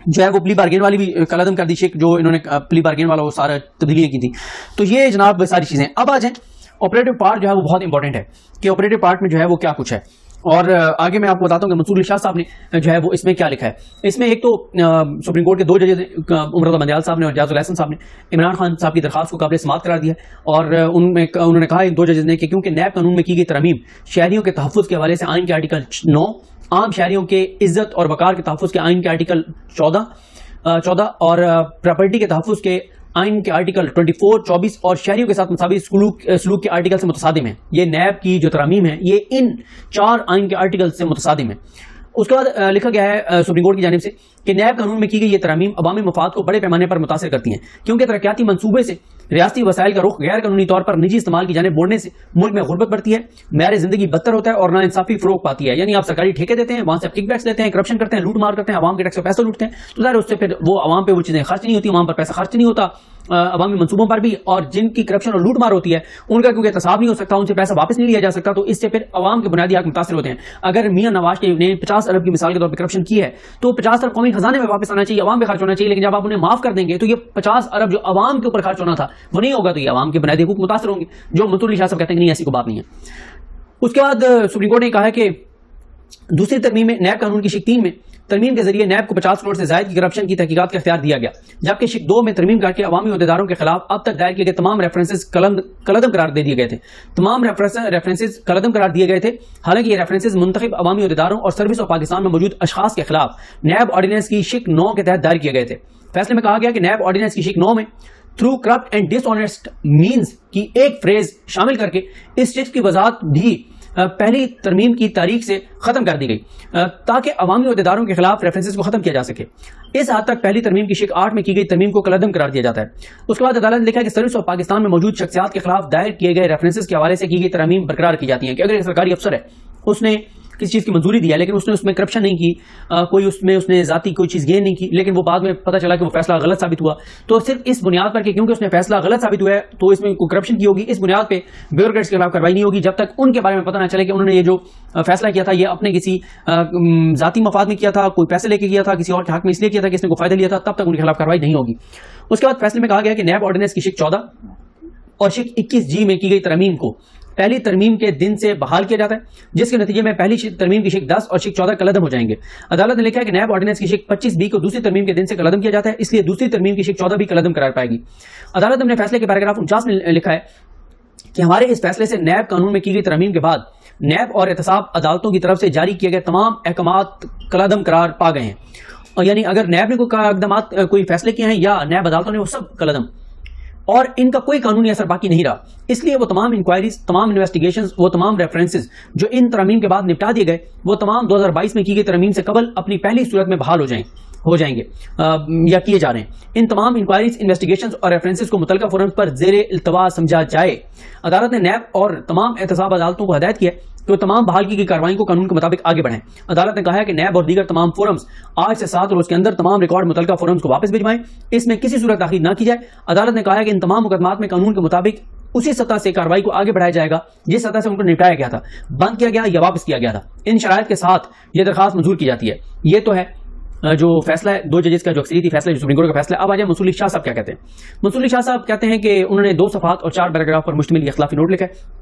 جو ہے وہ پلی بارگین والی بھی کالعدم کر دی، شک جو انہوں نے پلی بارگین والا وہ سارا تبدیلیاں کی تھی. تو یہ جناب ساری چیزیں. اب آ جائیں آپریٹو پارٹ جو ہے وہ بہت امپورٹنٹ ہے کہ آپریٹو پارٹ میں جو ہے وہ کیا کچھ ہے، اور آگے میں آپ کو بتاتا ہوں کہ منصور علی شاہ صاحب نے جو ہے وہ اس میں کیا لکھا ہے. اس میں ایک تو سپریم کورٹ کے 2 ججز عمر رضا بندیال صاحب نے اور جاز الحسن صاحب نے عمران خان صاحب کی درخواست کو قابل سماعت قرار دیا، اور انہوں نے کہا ان 2 ججز نے کہ کیونکہ نیب قانون میں کی گئی ترمیم شہریوں کے تحفظ کے حوالے سے آئین کے آرٹیکل 9، عام شہریوں کے عزت اور وقار کے تحفظ کے آئین کے آرٹیکل 14 اور پراپرٹی کے تحفظ کے آئین کے آرٹیکل 24، 24 اور شہریوں کے ساتھ مساوی سلوک کے آرٹیکل سے متصادم ہے. یہ نیب کی جو ترامیم ہے یہ ان 4 آئین کے آرٹیکل سے متصادم ہے. اس کے بعد لکھا گیا ہے سپریم کورٹ کی جانب سے کہ نیب قانون میں کی گئی یہ ترامیم عوامی مفاد کو بڑے پیمانے پر متاثر کرتی ہیں، کیونکہ ترقیاتی منصوبے سے ریاستی وسائل کا رخ غیر قانونی طور پر نجی استعمال کی جانب موڑنے سے ملک میں غربت بڑھتی ہے، معیار زندگی بدتر ہوتا ہے اور ناانصافی فروغ پاتی ہے. یعنی آپ سرکاری ٹھیکے دیتے ہیں، وہاں سے کک بیکس لیتے ہیں، کرپشن کرتے ہیں، لوٹ مار کرتے ہیں، عوام کے ٹیکس کا پیسہ لوٹتے ہیں، تو ظاہر اس سے پھر وہ عوام پہ وہ چیزیں خرچ نہیں ہوتی، عوام پر پیسہ خرچ نہیں ہوتا عوامی منصوبوں پر بھی، اور جن کی کرپشن اور لوٹ مار ہوتی ہے ان کا کیونکہ احتساب نہیں ہو سکتا، ان سے پیسہ واپس نہیں لیا جا سکتا، تو اس سے پھر عوام کے بنیادی حق متاثر ہوتے ہیں. اگر میاں نواز شریف نے 50 ارب کی مثال کے طور پہ کرپشن کی ہے تو 50 ارب قومی خزانے میں واپس آنا چاہیے، عوام پہ خرچ ہونا چاہیے، لیکن جب آپ انہیں معاف کر دیں گے تو یہ 50 ارب جو عوام کے اوپر خرچ ہونا تھا وہ نہیں ہوگا، تو یہ عوام کے بنیادی حقوق متاثر ہوں گے، جو منصور علی شاہ صاحب کہتے ہیں کہ نہیں ایسی کوئی بات نہیں ہے. اس کے بعد سپریم کورٹ نے کہا ہے کہ دوسری ترمیم میں نیب قانون کی شق 3 میں ترمیم کے ذریعے نیب کو 50 کروڑ سے زائد کی کرپشن کی تحقیقات کا اختیار دیا گیا، جبکہ شق 2 میں ترمیم کر کے عوامی عہدیداروں کے خلاف اب تک دائر کیے گئے تمام ریفرنسز کالعدم قرار دے دیے گئے تھے. تمام ریفرنسز کالعدم قرار دیے گئے تھے، حالانکہ یہ ریفرنسز منتخب عوامی عہدیداروں اور سروس آف پاکستان میں موجود اشخاص کے خلاف نیب آرڈیننس کی شق 9 کے تحت دائر کیے گئے تھے. فیصلے میں کہا گیا کہ نیب آرڈیننس کی شق 9 میں through corrupt and dishonest means کی ایک فریز شامل کر کے اس شق کی وضاحت بھی پہلی ترمیم کی تاریخ سے ختم کر دی گئی تاکہ عوامی عہدیداروں کے خلاف ریفرنسز کو ختم کیا جا سکے. اس حد تک پہلی ترمیم کی شق 8 میں کی گئی ترمیم کو کالعدم قرار دیا جاتا ہے. اس کے بعد عدالت نے لکھا کہ سروس آف پاکستان میں موجود شخصیات کے خلاف دائر کیے گئے ریفرنسز کے حوالے سے کی گئی ترمیم برقرار کی جاتی ہیں کہ اگر ایک سرکاری افسر ہے اس نے کسی چیز کی منظوری دیا لیکن اس نے کرپشن نہیں کی، کوئی اس نے ذاتی کوئی چیز گین نہیں کی، لیکن وہ بعد میں پتہ چلا کہ وہ فیصلہ غلط ثابت ہوا، تو صرف اس بنیاد پر کہ کیونکہ اس نے فیصلہ غلط ثابت ہوا ہے تو اس میں کوئی کرپشن کی ہوگی، اس بنیاد پہ بیوروکریٹس کے خلاف کارروائی نہیں ہوگی جب تک ان کے بارے میں پتہ نہ چلے کہ انہوں نے یہ جو فیصلہ کیا تھا یہ اپنے کسی ذاتی مفاد میں کیا تھا، کوئی پیسے لے کے کیا تھا، کسی اور کے حق میں اس لیے کیا تھا کہ اس نے کوئی فائدہ لیا تھا، تب تک ان کے خلاف کارروائی نہیں ہوگی. اس کے بعد فیصلے میں کہا گیا کہ نیب آرڈیننس کی شق 14 اور شق 21 میں کی گئی ترمیم کو پہلی ترمیم کے دن سے بحال کیا جاتا ہے، جس کے نتیجے میں پہلی ترمیم کی شق 10 اور شق 14 کالعدم ہو جائیں گے. عدالت نے لکھا ہے کہ نیب آرڈیننس کی شق 25 کو دوسری ترمیم کے دن سے کالعدم کیا جاتا ہے، اس لیے دوسری ترمیم کی شق 14 بھی کالعدم قرار پائے گی. عدالت نے اپنے فیصلے کے پیراگراف 49 میں لکھا ہے کہ ہمارے اس فیصلے سے نیب قانون میں کی گئی ترمیم کے بعد نیب اور احتساب عدالتوں کی طرف سے جاری کیے گئے تمام احکامات کالعدم قرار پا گئے ہیں. اور یعنی اگر نیب نے کوئی اقدامات کوئی فیصلے کیے ہیں یا نیب عدالتوں نے وہ سب کالعدم، اور ان کا کوئی قانونی اثر باقی نہیں رہا. اس لیے وہ تمام انکوائریز، تمام انویسٹیگیشنز، وہ تمام ریفرنسز جو ان ترامیم کے بعد نپٹا دیے گئے وہ تمام 2022 میں کی گئی ترمیم سے قبل اپنی پہلی صورت میں بحال ہو جائیں گے یا کیے جا رہے ہیں. ان تمام انکوائریز، انویسٹیگیشنز اور ریفرنسز کو متعلقہ فورمز پر زیر التوا سمجھا جائے. عدالت نے نیب اور تمام احتساب عدالتوں کو ہدایت کی ہے کہ وہ تمام بحال کی گئی کارروائیوں کو قانون کے مطابق آگے بڑھائیں. عدالت نے کہا ہے کہ نیب اور دیگر تمام فورمز آج سے 7 روز کے اندر تمام ریکارڈ متعلقہ فورمز کو واپس بھجوائیں، اس میں کسی صورت تاخیر نہ کی جائے. عدالت نے کہا ہے کہ ان تمام مقدمات میں قانون کے مطابق اسی سطح سے کارروائی کو آگے بڑھایا جائے گا جس سطح سے ان کو نپٹایا گیا تھا، بند کیا گیا یا واپس کیا گیا تھا. ان شرائط کے ساتھ یہ درخواست منظور کی جاتی ہے. یہ تو ہے جو فیصلہ ہے 2 ججز کا جو اکثریتی فیصلہ ہے، جو سپریم کورٹ کا فیصلہ ہے. اب آ جائے منصور علی شاہ صاحب کیا کہتے ہیں. منصور علی شاہ صاحب کہتے ہیں کہ انہوں نے 2 صفحات اور 4 پیراگراف پر مشتمل یہ اختلافی نوٹ لکھا ہے.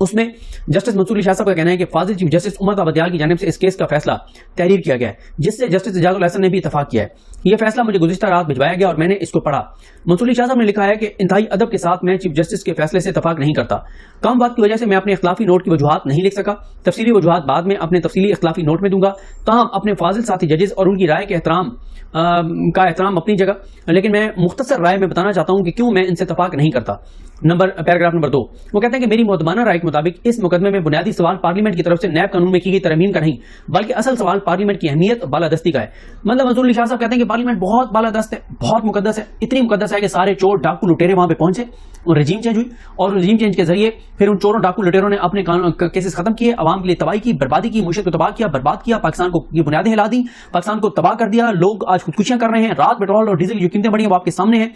اس میں جسٹس منصور علی شاہ صاحب کا کہنا ہے کہ فاضل چیف جسٹس عمر رضا بندیال کی جانب سے اس کیس کا فیصلہ تحریر کیا گیا ہے جس سے جسٹس جاز الحسن نے بھی اتفاق کیا ہے. یہ فیصلہ مجھے گزشتہ رات بھجوایا گیا اور میں نے اس کو پڑھا. منصور علی شاہ صاحب نے لکھا ہے کہ انتہائی ادب کے ساتھ میں چیف جسٹس کے فیصلے سے اتفاق نہیں کرتا. کم وقت کی وجہ سے میں اپنے اختلافی نوٹ کی وجوہات نہیں لکھ سکا. تفصیلی وجوہات بعد میں اپنے تفصیلی اختلافی نوٹ میں دوں گا. تاہم اپنے فاضل ساتھی ججز اور ان کی رائے کے احترام اپنی جگہ، لیکن میں مختصر رائے میں بتانا چاہتا ہوں کہ کیوں میں ان سے اتفاق نہیں کرتا. پیراگراف نمبر 2 وہ کہتے ہیں کہ میری مؤدبانہ رائے کے مطابق اس مقدمے میں بنیادی سوال پارلیمنٹ کی طرف سے نیب قانون میں کی گئی ترمیم کا نہیں بلکہ اصل سوال پارلیمنٹ کی اہمیت بالادستی کا ہے. مطلب منصور علی شاہ صاحب کہتے ہیں کہ پارلیمنٹ بہت بالادست ہے، بہت مقدس ہے، اتنی مقدس ہے کہ سارے چور ڈاکو لٹیرے وہاں پہ پہنچے اور رجیم چینج ہوئی، اور رجیم چینج کے ذریعے پھر ان چوروں ڈاکو لٹیروں نے اپنے کیسز ختم کیے، عوام کے لیے تباہی کی، بربادی کی، معیشت کو تباہ کیا، برباد کیا، پاکستان کو یہ بنیادیں ہلا دی، پاکستان کو تباہ کر دیا. لوگ آج خودکشیاں کر رہے ہیں، رات پیٹرول اور ڈیزل کی جو قیمتیں بڑھی ہیں وہ آپ کے سامنے ہیں.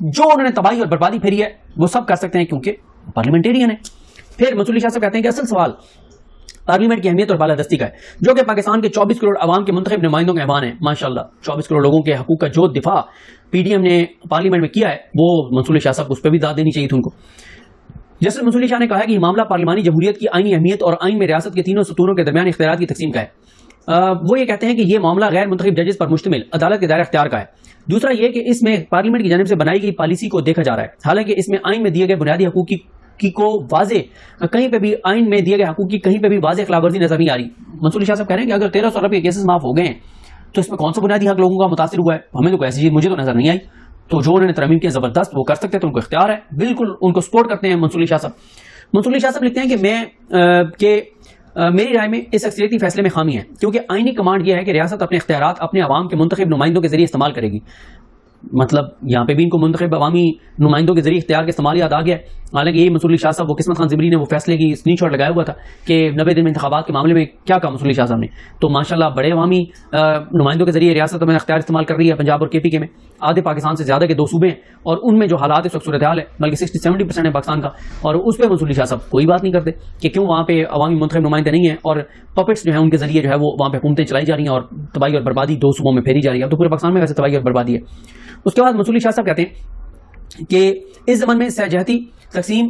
جو انہوں نے تباہی اور بربادی پھیری ہے وہ سب کر سکتے ہیں کیونکہ پارلیمنٹیرین ہے. پھر منصور علی شاہ صاحب کہتے ہیں کہ اصل سوال پارلیمنٹ کی اہمیت اور بالادستی کا ہے، جو کہ پاکستان کے 24 کروڑ عوام کے منتخب نمائندوں کے ایوان ہیں. ماشاءاللہ 24 کروڑ لوگوں کے حقوق کا جو دفاع پی ڈی ایم نے پارلیمنٹ میں کیا ہے وہ منصور علی شاہ صاحب کو اس پہ بھی داد دینی چاہیے تھی ان کو. جسٹس منصور علی شاہ نے کہا کہ یہ معاملہ پارلیمانی جمہوریت کی آئینی اہمیت اور آئین میں ریاست کے تینوں ستونوں کے درمیان اختیارات کی تقسیم کا ہے. وہ یہ کہتے ہیں کہ یہ معاملہ غیر منتخب ججز پر مشتمل عدالت کے دائرہ اختیار کا ہے. دوسرا یہ کہ اس میں پارلیمنٹ کی جانب سے بنائی گئی پالیسی کو دیکھا جا رہا ہے، حالانکہ اس میں آئین میں دیے گئے بنیادی حقوق کی کو واضح کہیں پہ بھی آئین میں دیے گئے حقوق کی کہیں پہ بھی واضح خلاف ورزی نظر نہیں آ رہی. منصور علی شاہ صاحب کہہ رہے ہیں کہ اگر 1300 ارب کے کیسز معاف ہو گئے ہیں تو اس میں کون سا بنیادی حق لوگوں کا متاثر ہوا ہے؟ ہمیں تو کوئی ایسی چیز مجھے تو نظر نہیں آئی. تو جو انہوں نے ترمیم کی زبردست وہ کر سکتے تو ان کو اختیار ہے، بالکل ان کو سپورٹ کرتے ہیں منصور علی شاہ صاحب. منصور علی شاہ صاحب لکھتے ہیں کہ میری رائے میں اس اکثریتی فیصلے میں خامی ہے، کیونکہ آئینی کمانڈ یہ ہے کہ ریاست اپنے اختیارات اپنے عوام کے منتخب نمائندوں کے ذریعے استعمال کرے گی. مطلب یہاں پہ بھی ان کو منتخب عوامی نمائندوں کے ذریعے اختیار کے استعمال یاد آ گیا ہے. حالانکہ یہی منصور علی شاہ صاحب وہ قسمت خان زبری نے وہ فیصلے کی اسکرین شاٹ لگایا ہوا تھا کہ 90 دن میں انتخابات کے معاملے میں کیا کہا منصور علی شاہ صاحب نے. تو ماشاءاللہ بڑے عوامی نمائندوں کے ذریعے ریاست میں اختیار استعمال کر رہی ہے. پنجاب اور کے پی کے میں آدھے پاکستان سے زیادہ کے 2 صوبے ہیں اور ان میں جو حالات اس وقت صورتحال ہے بلکہ 60-70% ہے پاکستان کا، اور اس پہ منصور علی شاہ صاحب کوئی بات نہیں کرتے کہ کیوں وہاں پہ عوامی منتخب نمائندے نہیں ہیں اور پپٹس جو ہیں ان کے ذریعے جو ہے وہ وہاں پہ حکومتیں چلائی جا رہی ہیں اور تباہی اور بربادی 2 صوبوں میں پھیری جا رہی ہے. اب تو پورے پاکستان میں ویسے تباہی اور بربادی ہے. اس کے بعد منصور علی شاہ صاحب کہتے ہیں کہ اس زمن میں سہجہتی تقسیم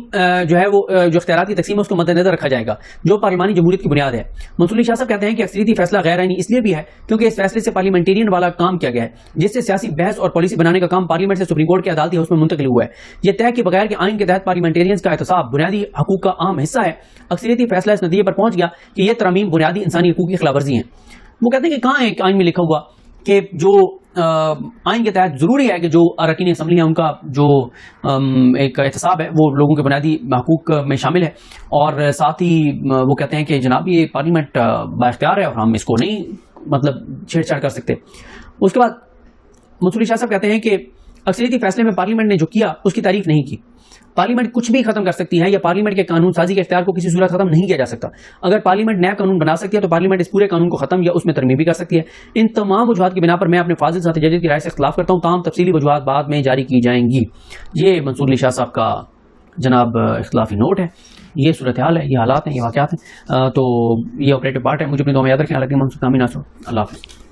جو ہے وہ جو اختیارات کی تقسیم ہے اس کو مد نظر رکھا جائے گا جو پارلیمانی جمہوریت کی بنیاد ہے. منصور علی شاہ صاحب کہتے ہیں کہ اکثریتی فیصلہ غیر آئینی اس لیے بھی ہے کیونکہ اس فیصلے سے پارلیمنٹیرین والا کام کیا گیا ہے، جس سے سیاسی بحث اور پالیسی بنانے کا کام پارلیمنٹ سے سپریم کورٹ کے عدالتی ہاؤس میں منتقل ہوا ہے. یہ طے کے بغیر کہ آئین کے تحت پارلیمنٹیرینز کا احتساب بنیادی حقوق کا اہم حصہ ہے، اکثریتی فیصلہ اس نتیجے پر پہنچ گیا کہ یہ ترامیم بنیادی انسانی حقوق کی خلاف ورزی ہیں. وہ کہتے ہیں کہ کہاں ہے آئین میں لکھا ہوا کہ جو آئین کے تحت ضروری ہے کہ جو اراکین اسمبلی ہیں ان کا جو ایک احتساب ہے وہ لوگوں کے بنیادی حقوق میں شامل ہے، اور ساتھ ہی وہ کہتے ہیں کہ جناب یہ پارلیمنٹ با اختیار ہے اور ہم اس کو نہیں مطلب چھیڑ چھاڑ کر سکتے. اس کے بعد منصور علی شاہ صاحب کہتے ہیں کہ اکثریتی فیصلے میں پارلیمنٹ نے جو کیا اس کی تعریف نہیں کی. پارلیمنٹ کچھ بھی ختم کر سکتی ہے یا پارلیمنٹ کے قانون سازی کے اختیار کو کسی صورت ختم نہیں کیا جا سکتا. اگر پارلیمنٹ نیا قانون بنا سکتی ہے تو پارلیمنٹ اس پورے قانون کو ختم یا اس میں ترمیم بھی کر سکتی ہے. ان تمام وجوہات کی بنا پر میں اپنے فاضل ساتھی ججز کی رائے سے اختلاف کرتا ہوں. تمام تفصیلی وجوہات بعد میں جاری کی جائیں گی. یہ منصور علی شاہ صاحب کا جناب اختلافی نوٹ ہے. یہ صورتحال ہے، یہ حالات ہیں، یہ واقعات ہیں. تو یہ آپریٹو پارٹ ہے. مجھے اپنی دعا میں یاد رکھیں. حالانکہ منصور کامی ناصر. اللہ حافظ.